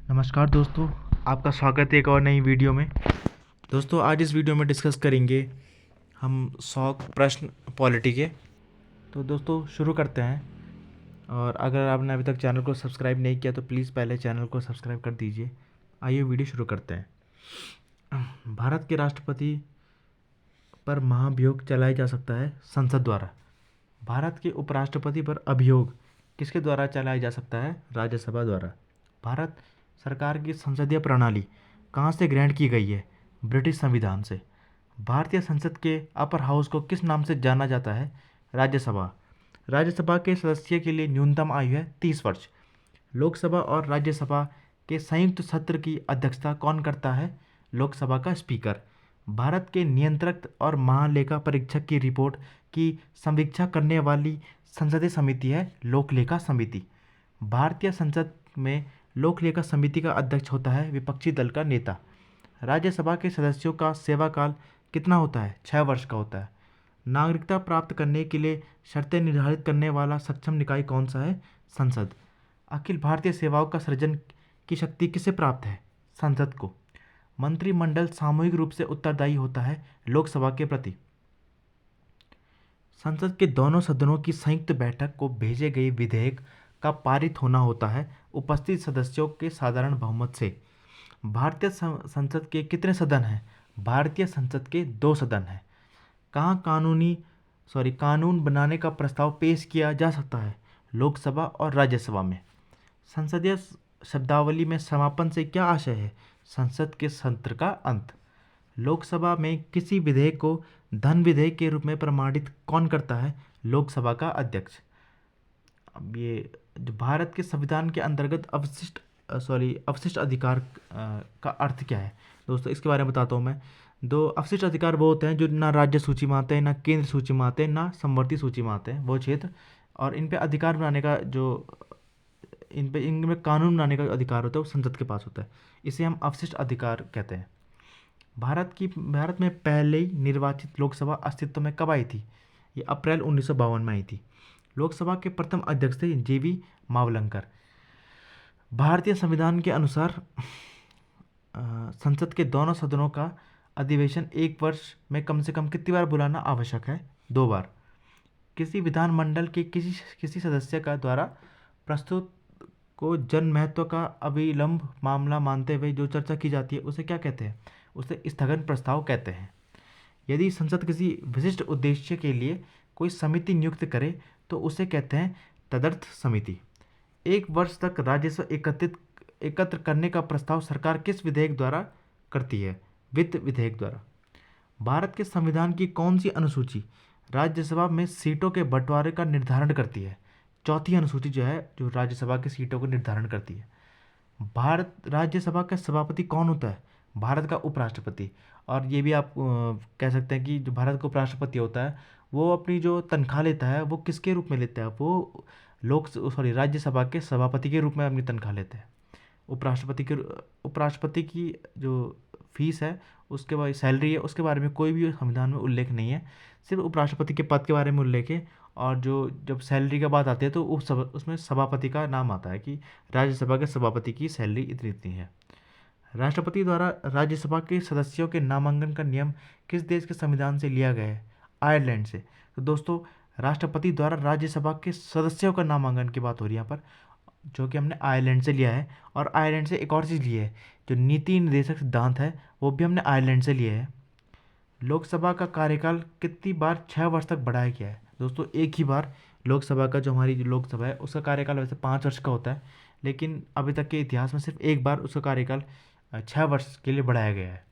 नमस्कार दोस्तों, आपका स्वागत है एक और नई वीडियो में। दोस्तों, आज इस वीडियो में डिस्कस करेंगे हम 100 प्रश्न पॉलिटी के। तो दोस्तों शुरू करते हैं। और अगर आपने अभी तक चैनल को सब्सक्राइब नहीं किया तो प्लीज़ पहले चैनल को सब्सक्राइब कर दीजिए। आइए वीडियो शुरू करते हैं। भारत के राष्ट्रपति पर महाभियोग चलाया जा सकता है संसद द्वारा। भारत के उपराष्ट्रपति पर अभियोग किसके द्वारा चलाया जा सकता है? राज्यसभा द्वारा। भारत सरकार की संसदीय प्रणाली कहाँ से ग्रहण की गई है? ब्रिटिश संविधान से। भारतीय संसद के अपर हाउस को किस नाम से जाना जाता है? राज्यसभा। राज्यसभा के सदस्य के लिए न्यूनतम आयु है 30 वर्ष। लोकसभा और राज्यसभा के संयुक्त सत्र की अध्यक्षता कौन करता है? लोकसभा का स्पीकर। भारत के नियंत्रक और महालेखा परीक्षक की रिपोर्ट की समीक्षा करने वाली संसदीय समिति है लोकलेखा समिति। भारतीय संसद में लोकलेखा समिति का अध्यक्ष होता है विपक्षी दल का नेता। राज्यसभा के सदस्यों का सेवाकाल कितना होता है? 6 वर्ष का होता है। नागरिकता प्राप्त करने के लिए शर्तें निर्धारित करने वाला सक्षम निकाय कौन सा है? संसद। अखिल भारतीय सेवाओं का सृजन की शक्ति किसे प्राप्त है? संसद को। मंत्रिमंडल सामूहिक रूप से उत्तरदायी होता है लोकसभा के प्रति। संसद के दोनों सदनों की संयुक्त बैठक को भेजे गए विधेयक का पारित होना होता है उपस्थित सदस्यों के साधारण बहुमत से। भारतीय संसद के कितने सदन हैं? भारतीय संसद के 2 सदन हैं। कहाँ कानून बनाने का प्रस्ताव पेश किया जा सकता है? लोकसभा और राज्यसभा में। संसदीय शब्दावली में समापन से क्या आशय है? संसद के सत्र का अंत। लोकसभा में किसी विधेयक को धन विधेयक के रूप में प्रमाणित कौन करता है? लोकसभा का अध्यक्ष। अब ये जो भारत के संविधान के अंतर्गत अवशिष्ट अधिकार का अर्थ क्या है? दोस्तों इसके बारे में बताता हूँ मैं। 2 अवशिष्ट अधिकार वो होते हैं जो ना राज्य सूची में आते हैं, ना केंद्र सूची में आते हैं, ना समवर्ती सूची में आते हैं, वो क्षेत्र। और इन पे अधिकार बनाने का इनमें कानून बनाने का अधिकार होता है, वो संसद के पास होता है। इसे हम अवशिष्ट अधिकार कहते हैं। भारत में पहले ही निर्वाचित लोकसभा अस्तित्व में कब आई थी? ये अप्रैल 1952 में आई थी। लोकसभा के प्रथम अध्यक्ष थे जीवी मावलंकर। भारतीय संविधान के अनुसार संसद के दोनों सदनों का अधिवेशन 1 वर्ष में कम से कम कितनी बार बुलाना आवश्यक है? 2 बार। किसी विधानमंडल के किसी सदस्य का द्वारा प्रस्तुत को जन महत्व का अविलंब मामला मानते हुए जो चर्चा की जाती है उसे क्या कहते हैं? उसे स्थगन प्रस्ताव कहते हैं। यदि संसद किसी विशिष्ट उद्देश्य के लिए कोई समिति नियुक्त करे तो उसे कहते हैं तदर्थ समिति। 1 वर्ष तक राजस्व एकत्र करने का प्रस्ताव सरकार किस विधेयक द्वारा करती है? वित्त विधेयक द्वारा। भारत के संविधान की कौन सी अनुसूची राज्यसभा में सीटों के बंटवारे का निर्धारण करती है? 4थी अनुसूची जो राज्यसभा की सीटों का निर्धारण करती है। भारत राज्यसभा का सभापति कौन होता है? भारत का उपराष्ट्रपति। और ये भी आप कह सकते हैं कि जो भारत का उपराष्ट्रपति होता है वो अपनी जो तनख्वाह लेता है वो किसके रूप में लेता है? वो राज्यसभा के सभापति के रूप में अपनी तनख्वाह लेते हैं। उपराष्ट्रपति की जो फीस है, उसके बाद सैलरी है, उसके बारे में कोई भी संविधान में उल्लेख नहीं है। सिर्फ उपराष्ट्रपति के पद के बारे में उल्लेख है। और जब सैलरी का बात आती है तो उसमें सभापति का नाम आता है कि राज्यसभा के सभापति की सैलरी इतनी इतनी है। राष्ट्रपति द्वारा राज्यसभा के सदस्यों के नामांकन का नियम किस देश के संविधान से लिया गया है? आयरलैंड से। तो दोस्तों राष्ट्रपति द्वारा राज्यसभा के सदस्यों का नामांकन की बात हो रही है यहाँ पर, जो कि हमने आयरलैंड से लिया है। और आयरलैंड से एक और चीज़ ली है, जो नीति निर्देशक सिद्धांत है वो भी हमने आयरलैंड से लिया है। लोकसभा का कार्यकाल कितनी बार 6 वर्ष तक बढ़ाया गया है? दोस्तों एक ही बार। लोकसभा का जो हमारी जो लोकसभा है उसका कार्यकाल वैसे 5 वर्ष का होता है, लेकिन अभी तक के इतिहास में सिर्फ एक बार उसका कार्यकाल 6 वर्ष के लिए बढ़ाया गया है।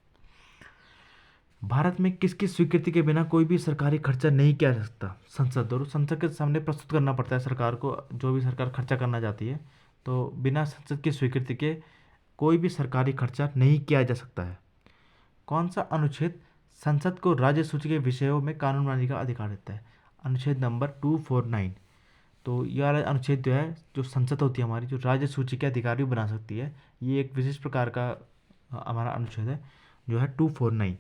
भारत में किसकी स्वीकृति के बिना कोई भी सरकारी खर्चा नहीं किया जा सकता? संसद। और संसद के सामने प्रस्तुत करना पड़ता है सरकार को, जो भी सरकार खर्चा करना चाहती है, तो बिना संसद की स्वीकृति के कोई भी सरकारी खर्चा नहीं किया जा सकता है। कौन सा अनुच्छेद संसद को राज्य सूची के विषयों में कानून बनाने का अधिकार देता है? अनुच्छेद नंबर 249। तो यह अनुच्छेद जो संसद होती है हमारी, जो राज्य सूची के अधिकार भी बना सकती है, ये एक विशिष्ट प्रकार का हमारा अनुच्छेद है जो है 249।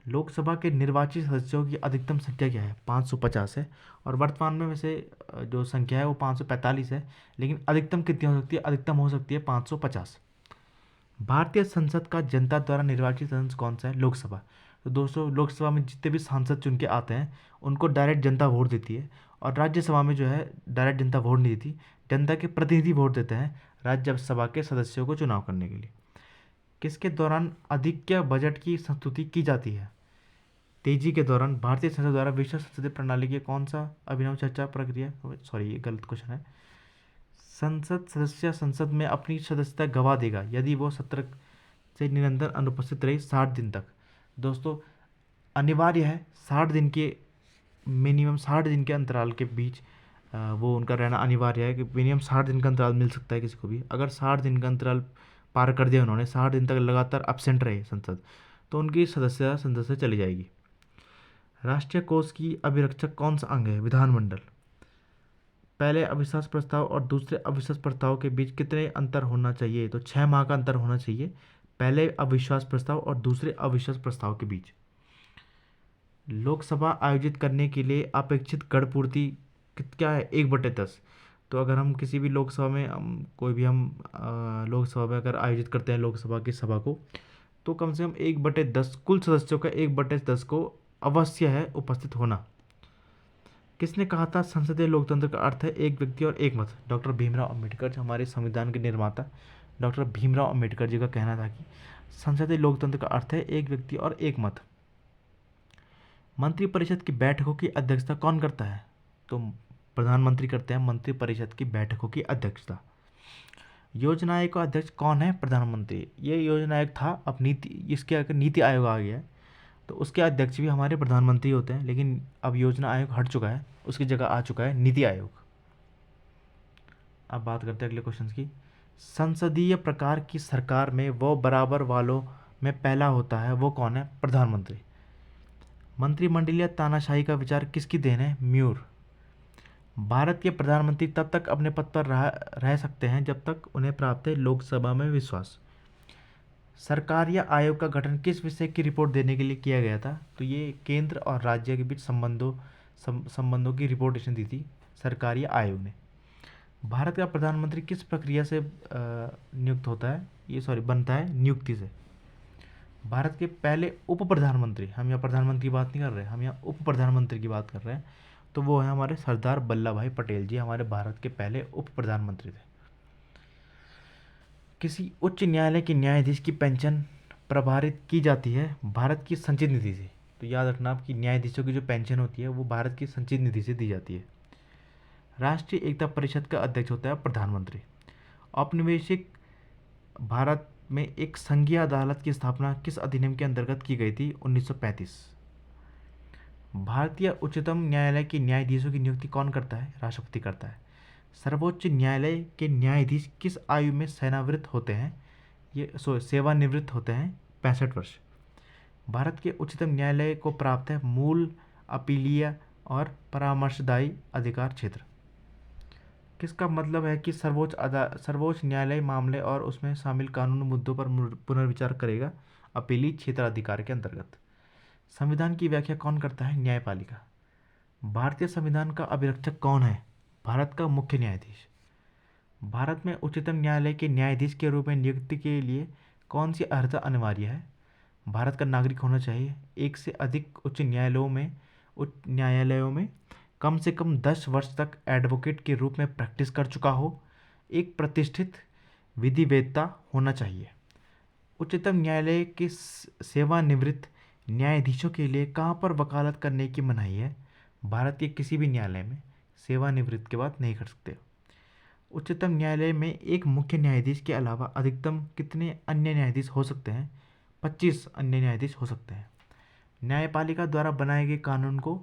लोकसभा के निर्वाचित सदस्यों की अधिकतम संख्या क्या है? 550 है। और वर्तमान में वैसे जो संख्या है वो 545 है, लेकिन अधिकतम कितनी हो सकती है? अधिकतम हो सकती है 550। भारतीय संसद का जनता द्वारा निर्वाचित सदस्य कौन सा है? लोकसभा। तो दोस्तों, लोकसभा में जितने भी सांसद चुन के आते हैं उनको डायरेक्ट जनता वोट देती है, और राज्यसभा में जो है डायरेक्ट जनता वोट नहीं देती, जनता के प्रतिनिधि वोट देते हैं राज्यसभा के सदस्यों को चुनाव करने के लिए। किसके दौरान अधिक्य बजट की संस्तुति की जाती है? तेजी के दौरान भारतीय संसद द्वारा विश्व संसदीय प्रणाली की कौन सा अभिनव चर्चा प्रक्रिया, सॉरी ये गलत क्वेश्चन है। संसद सदस्य संसद में अपनी सदस्यता गवा देगा यदि वो सत्र से निरंतर अनुपस्थित रही 60 दिन तक। दोस्तों, अनिवार्य है 60 दिन के, मिनिमम 60 दिन के अंतराल के बीच वो उनका रहना अनिवार्य है कि मिनिमम 60 दिन का अंतराल मिल सकता है किसी को भी। अगर 60 दिन का अंतराल पार कर दिया उन्होंने, 60 दिन तक लगातार एब्सेंट रहे संसद, तो उनकी सदस्यता संसद से चली जाएगी। राष्ट्रीय कोष की अभिरक्षक कौन सा अंग है? विधानमंडल। पहले अविश्वास प्रस्ताव और दूसरे अविश्वास प्रस्ताव के बीच कितने अंतर होना चाहिए? तो 6 माह का अंतर होना चाहिए पहले अविश्वास प्रस्ताव और दूसरे अविश्वास प्रस्ताव के बीच। लोकसभा आयोजित करने के लिए अपेक्षित गण पूर्ति क्या है? 1/10। तो अगर हम किसी भी लोकसभा में कोई भी हम लोकसभा में अगर आयोजित करते हैं लोकसभा की सभा को, तो कम से कम 1/10 कुल सदस्यों का 1/10 को अवश्य है उपस्थित होना। किसने कहा था संसदीय लोकतंत्र का अर्थ है एक व्यक्ति और एक मत? डॉक्टर भीमराव अंबेडकर, जो हमारे संविधान के निर्माता डॉक्टर भीमराव अंबेडकर जी का कहना था कि संसदीय लोकतंत्र का अर्थ है एक व्यक्ति और एक मत। मंत्रिपरिषद की बैठकों की अध्यक्षता कौन करता है? तो प्रधानमंत्री करते हैं मंत्रिपरिषद की बैठकों की अध्यक्षता। योजना आयोग का अध्यक्ष कौन है? प्रधानमंत्री। ये योजना आयोग था, अब नीति, इसके आगे नीति आयोग आ गया है, तो उसके अध्यक्ष भी हमारे प्रधानमंत्री होते हैं, लेकिन अब योजना आयोग हट चुका है, उसकी जगह आ चुका है नीति आयोग। अब बात करते हैं अगले क्वेश्चन की। संसदीय प्रकार की सरकार में वो बराबर वालों में पहला होता है, वो कौन है? प्रधानमंत्री। मंत्रिमंडलीय तानाशाही का विचार किसकी देन है? म्यूर। भारत के प्रधानमंत्री तब तक अपने पद पर रह सकते हैं जब तक उन्हें प्राप्त है लोकसभा में विश्वास। सरकार या आयोग का गठन किस विषय की रिपोर्ट देने के लिए किया गया था? तो ये केंद्र और राज्य के बीच संबंधों की रिपोर्टेशन दी थी सरकार या आयोग ने। भारत का प्रधानमंत्री किस प्रक्रिया से नियुक्त होता है? ये सॉरी बनता है नियुक्ति से। भारत के पहले उप प्रधानमंत्री, हम यहाँ प्रधानमंत्री की बात नहीं कर रहे, हम यहाँ उप प्रधानमंत्री की बात कर रहे हैं, तो वो है हमारे सरदार वल्लभ भाई पटेल जी, हमारे भारत के पहले उप प्रधानमंत्री थे। किसी उच्च न्यायालय के न्यायाधीश की पेंशन प्रभारित की जाती है भारत की संचित निधि से। तो याद रखना आपकी न्यायाधीशों की जो पेंशन होती है वो भारत की संचित निधि से दी जाती है। राष्ट्रीय एकता परिषद का अध्यक्ष होता है प्रधानमंत्री। औपनिवेशिक भारत में एक संघीय अदालत की स्थापना किस अधिनियम के अंतर्गत की गई थी? 1935। भारतीय उच्चतम न्यायालय के न्यायाधीशों की नियुक्ति कौन करता है? राष्ट्रपति करता है। सर्वोच्च न्यायालय के न्यायाधीश किस आयु में सेवानिवृत्त होते हैं? ये सेवानिवृत्त होते हैं 65 वर्ष। भारत के उच्चतम न्यायालय को प्राप्त है मूल, अपीलीय और परामर्शदायी अधिकार क्षेत्र। किसका मतलब है कि सर्वोच्च न्यायालय मामले और उसमें शामिल कानूनी मुद्दों पर पुनर्विचार करेगा अपीली क्षेत्राधिकार के अंतर्गत। संविधान की व्याख्या कौन करता है? न्यायपालिका। भारतीय संविधान का अभिरक्षक कौन है? भारत का मुख्य न्यायाधीश। भारत में उच्चतम न्यायालय के न्यायाधीश के रूप में नियुक्ति के लिए कौन सी अर्हता अनिवार्य है? भारत का नागरिक होना चाहिए, एक से अधिक उच्च न्यायालयों में कम से कम 10 वर्ष तक एडवोकेट के रूप में प्रैक्टिस कर चुका हो, एक प्रतिष्ठित विधिवेत्ता होना चाहिए। उच्चतम न्यायालय के सेवानिवृत्त न्यायाधीशों के लिए कहाँ पर वकालत करने की मनाही है? भारत के किसी भी न्यायालय में सेवानिवृत्त के बाद नहीं कर सकते। उच्चतम न्यायालय में एक मुख्य न्यायाधीश के अलावा अधिकतम कितने अन्य न्यायाधीश हो सकते हैं? 25 अन्य न्यायाधीश हो सकते हैं। न्यायपालिका द्वारा बनाए गए कानून को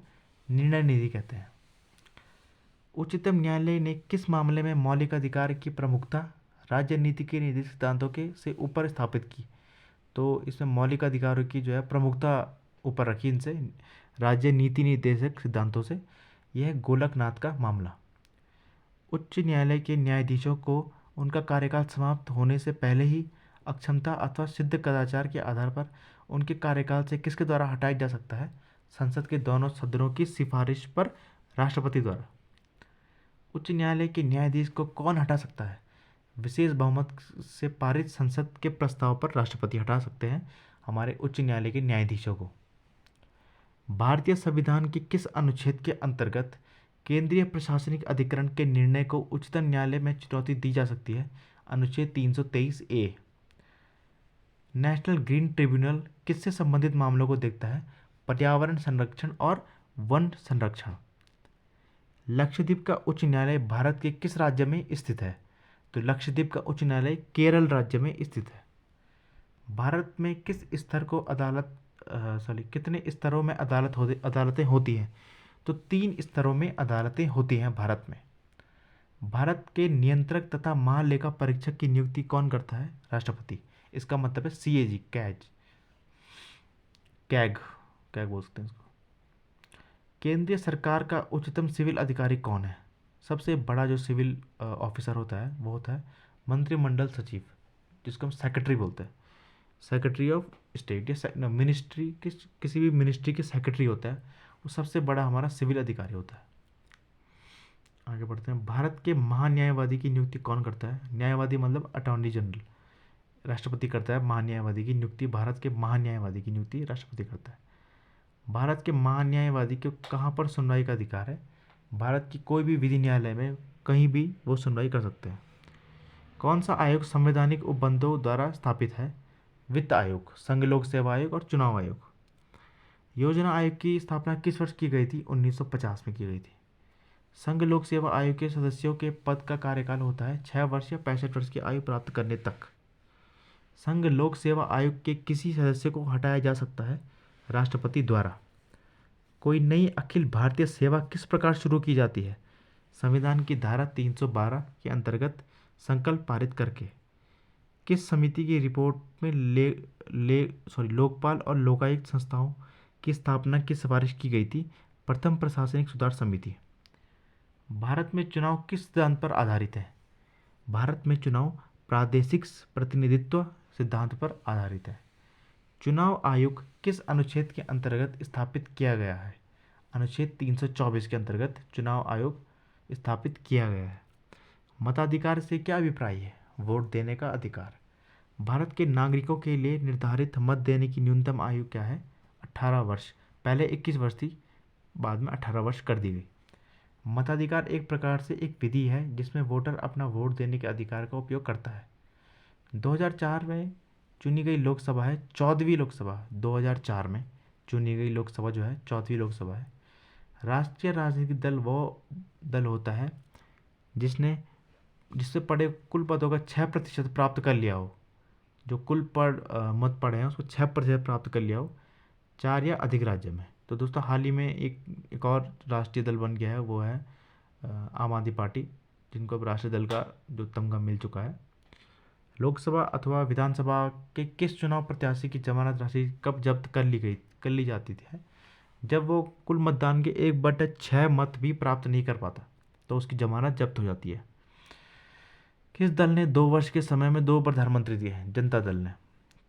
निर्णय निधि कहते हैं। उच्चतम न्यायालय ने किस मामले में मौलिक अधिकार की प्रमुखता राज्य नीति के निर्देश सिद्धांतों के से ऊपर स्थापित की? तो इसमें मौलिक अधिकारों की जो है प्रमुखता ऊपर रखी इनसे, राज्य नीति निर्देशक सिद्धांतों से। यह गोलकनाथ का मामला। उच्च न्यायालय के न्यायाधीशों को उनका कार्यकाल समाप्त होने से पहले ही अक्षमता अथवा सिद्ध कदाचार के आधार पर उनके कार्यकाल से किसके द्वारा हटाया जा सकता है? संसद के दोनों सदनों की सिफारिश पर राष्ट्रपति द्वारा। उच्च न्यायालय के न्यायाधीश को कौन हटा सकता है? विशेष बहुमत से पारित संसद के प्रस्ताव पर राष्ट्रपति हटा सकते हैं हमारे उच्च न्यायालय के न्यायाधीशों को। भारतीय संविधान के किस अनुच्छेद के अंतर्गत केंद्रीय प्रशासनिक अधिकरण के निर्णय को उच्चतम न्यायालय में चुनौती दी जा सकती है? अनुच्छेद 323 ए। नेशनल ग्रीन ट्रिब्यूनल किससे संबंधित मामलों को देखता है? पर्यावरण संरक्षण और वन संरक्षण। लक्षद्वीप का उच्च न्यायालय भारत के किस राज्य में स्थित है? तो लक्षद्वीप का उच्च न्यायालय केरल राज्य में स्थित है। भारत में किस स्तर को कितने स्तरों में अदालतें होती हैं? तो 3 स्तरों में अदालतें होती हैं भारत में। भारत के नियंत्रक तथा महालेखा परीक्षक की नियुक्ति कौन करता है? राष्ट्रपति। इसका मतलब है CAG, कैग बोल सकते हैं इसको। केंद्रीय सरकार का उच्चतम सिविल अधिकारी कौन है? सबसे बड़ा जो सिविल ऑफिसर होता है वो होता है मंत्रिमंडल सचिव, जिसको हम सेक्रेटरी बोलते हैं। सेक्रेटरी ऑफ स्टेट या मिनिस्ट्री, किसी भी मिनिस्ट्री के सेक्रेटरी होता है, वो सबसे बड़ा हमारा सिविल अधिकारी होता है। आगे बढ़ते हैं। भारत के महान्यायवादी की नियुक्ति कौन करता है? न्यायवादी मतलब अटॉर्नी जनरल, राष्ट्रपति करता है। महान्यायवादी की नियुक्ति, भारत के महान्यायवादी की नियुक्ति राष्ट्रपति करता है। भारत के महान्यायवादी को कहाँ पर सुनवाई का अधिकार है? भारत की कोई भी विधि न्यायालय में कहीं भी वो सुनवाई कर सकते हैं। कौन सा आयोग संवैधानिक उपबंधों द्वारा स्थापित है? वित्त आयोग, संघ लोक सेवा आयोग और चुनाव आयोग। योजना आयोग की स्थापना किस वर्ष की गई थी? 1950 में की गई थी। संघ लोक सेवा आयोग के सदस्यों के पद का कार्यकाल होता है 6 वर्ष या 65 वर्ष की आयु प्राप्त करने तक। संघ लोक सेवा आयोग के किसी सदस्य को हटाया जा सकता है? राष्ट्रपति द्वारा। कोई नई अखिल भारतीय सेवा किस प्रकार शुरू की जाती है? संविधान की धारा 312 के अंतर्गत संकल्प पारित करके। किस समिति की रिपोर्ट में लोकपाल और लोकायुक्त संस्थाओं की स्थापना की सिफारिश की गई थी? प्रथम प्रशासनिक सुधार समिति। भारत में चुनाव किस सिद्धांत पर आधारित है? भारत में चुनाव प्रादेशिक प्रतिनिधित्व सिद्धांत पर आधारित है। चुनाव आयोग किस अनुच्छेद के अंतर्गत स्थापित किया गया है? अनुच्छेद 324 के अंतर्गत चुनाव आयोग स्थापित किया गया है। मताधिकार से क्या अभिप्राय है? वोट देने का अधिकार। भारत के नागरिकों के लिए निर्धारित मत देने की न्यूनतम आयु क्या है? 18 वर्ष। पहले 21 वर्ष थी, बाद में 18 वर्ष कर दी गई। मताधिकार एक प्रकार से एक विधि है जिसमें वोटर अपना वोट देने के अधिकार का उपयोग करता है। 2004 में चुनी गई लोकसभा है 14वीं लोकसभा। 2004 में चुनी गई लोकसभा जो है 14वीं लोकसभा है। राष्ट्रीय राजनीतिक दल वो दल होता है जिससे पड़े कुल पदों का 6% प्राप्त कर लिया हो। जो कुल मत पड़े हैं उसको 6% प्राप्त कर लिया हो 4 या अधिक राज्य में। तो दोस्तों हाल ही में एक और राष्ट्रीय दल बन गया है, वो है आम आदमी पार्टी, जिनको अब राष्ट्रीय दल का जो तमगा मिल चुका है। लोकसभा अथवा विधानसभा के किस चुनाव प्रत्याशी की जमानत राशि कब जब्त कर ली जाती थी? जब वो कुल मतदान के 1/6 मत भी प्राप्त नहीं कर पाता तो उसकी जमानत जब्त हो जाती है। किस दल ने 2 वर्ष के समय में 2 प्रधानमंत्री दिए हैं? जनता दल ने।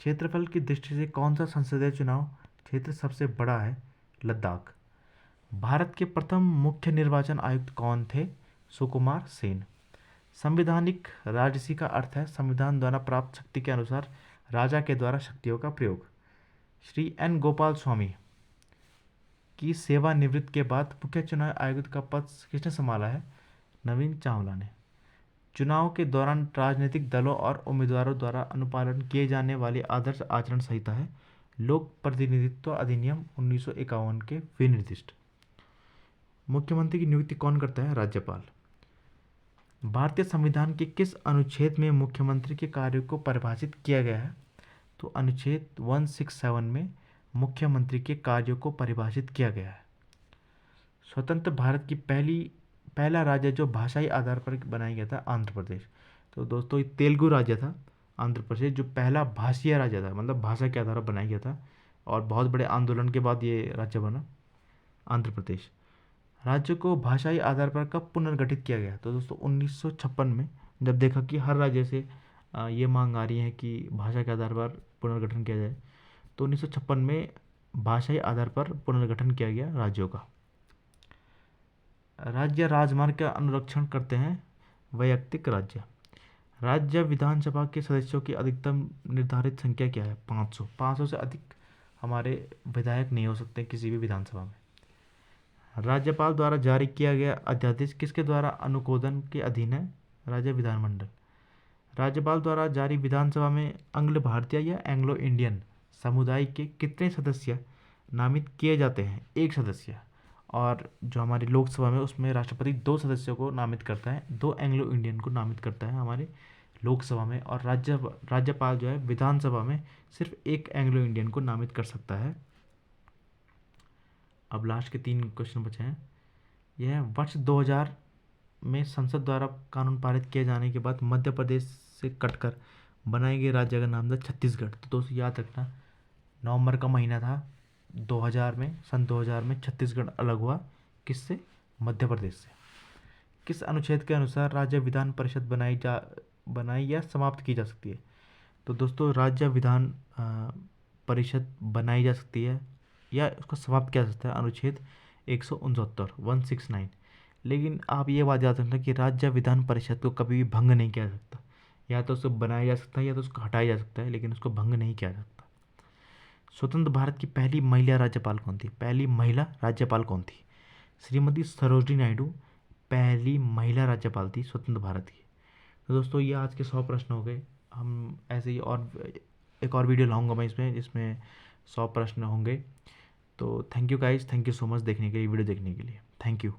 क्षेत्रफल की दृष्टि से कौन सा संसदीय चुनाव क्षेत्र सबसे बड़ा है? लद्दाख। भारत के प्रथम मुख्य निर्वाचन आयुक्त कौन थे? सुकुमार सेन। संवैधानिक राजसी का अर्थ है संविधान द्वारा प्राप्त शक्ति के अनुसार राजा के द्वारा शक्तियों का प्रयोग। श्री N. गोपाल स्वामी की सेवानिवृत्ति के बाद मुख्य चुनाव आयुक्त का पद किसने संभाला है? नवीन चावला ने। चुनाव के दौरान राजनीतिक दलों और उम्मीदवारों द्वारा अनुपालन किए जाने वाली आदर्श आचरण संहिता है लोक प्रतिनिधित्व अधिनियम 1951 के विनिर्दिष्ट। मुख्यमंत्री की नियुक्ति कौन करता है? राज्यपाल। भारतीय संविधान के किस अनुच्छेद में मुख्यमंत्री के कार्यों को परिभाषित किया गया है? तो अनुच्छेद 167 में मुख्यमंत्री के कार्यों को परिभाषित किया गया है। स्वतंत्र भारत की पहला राज्य जो भाषाई आधार पर बनाया गया था आंध्र प्रदेश। तो दोस्तों ये तेलुगु राज्य था आंध्र प्रदेश, जो पहला भाषीय राज्य था, मतलब भाषा के आधार पर बनाया गया था, और बहुत बड़े आंदोलन के बाद ये राज्य बना आंध्र प्रदेश। राज्य को भाषाई आधार पर कब पुनर्गठित किया गया? तो दोस्तों 1956 में, जब देखा कि हर राज्य से ये मांग आ रही है कि भाषा के आधार पर पुनर्गठन किया जाए, तो 1956 में भाषाई आधार पर पुनर्गठन किया गया राज्यों का। राज्य राजमार्ग का अनुरक्षण करते हैं वैयक्तिक राज्य। राज्य विधानसभा के सदस्यों की अधिकतम निर्धारित संख्या क्या है? 500। 500 से अधिक हमारे विधायक नहीं हो सकते किसी भी विधानसभा में। राज्यपाल द्वारा जारी किया गया अध्यादेश किसके द्वारा अनुमोदन के अधीन है? राज्य विधानमंडल। राज्यपाल द्वारा जारी विधानसभा में अंग्ल भारतीय या एंग्लो इंडियन समुदाय के कितने सदस्य नामित किए जाते हैं? एक सदस्य। और जो हमारी लोकसभा में उसमें राष्ट्रपति 2 सदस्यों को नामित करता है, 2 एंग्लो इंडियन को नामित करता है हमारे लोकसभा में। और राज्यपाल जो है विधानसभा में सिर्फ 1 एंग्लो इंडियन को नामित कर सकता है। अब लास्ट के 3 क्वेश्चन बचे हैं। यह वर्ष 2000 में संसद द्वारा कानून पारित किए जाने के बाद मध्य प्रदेश से कटकर बनाए गए राज्य का नाम था छत्तीसगढ़। तो दोस्तों याद रखना, नवंबर का महीना था 2000 में, सन 2000 में छत्तीसगढ़ अलग हुआ। किससे? मध्य प्रदेश से। किस अनुच्छेद के अनुसार राज्य विधान परिषद बनाई या समाप्त की जा सकती है? तो दोस्तों राज्य विधान परिषद बनाई जा सकती है या उसको समाप्त किया जा सकता है अनुच्छेद 169 169। लेकिन आप ये बात याद रखना कि राज्य विधान परिषद को कभी भी भंग नहीं किया जा सकता। या तो उसको बनाया जा सकता है या तो उसको हटाया जा सकता है, लेकिन उसको भंग नहीं किया जा सकता। स्वतंत्र भारत की पहली महिला राज्यपाल कौन थी? पहली महिला राज्यपाल कौन थी? श्रीमती सरोजिनी नायडू पहली महिला राज्यपाल थी स्वतंत्र भारत की। तो दोस्तों ये आज के 100 प्रश्न हो गए। हम ऐसे ही और एक और वीडियो लाऊंगा मैं इसमें, जिसमें 100 प्रश्न होंगे। तो thank you guys, thank you so much देखने के लिए, वीडियो देखने के लिए। Thank you.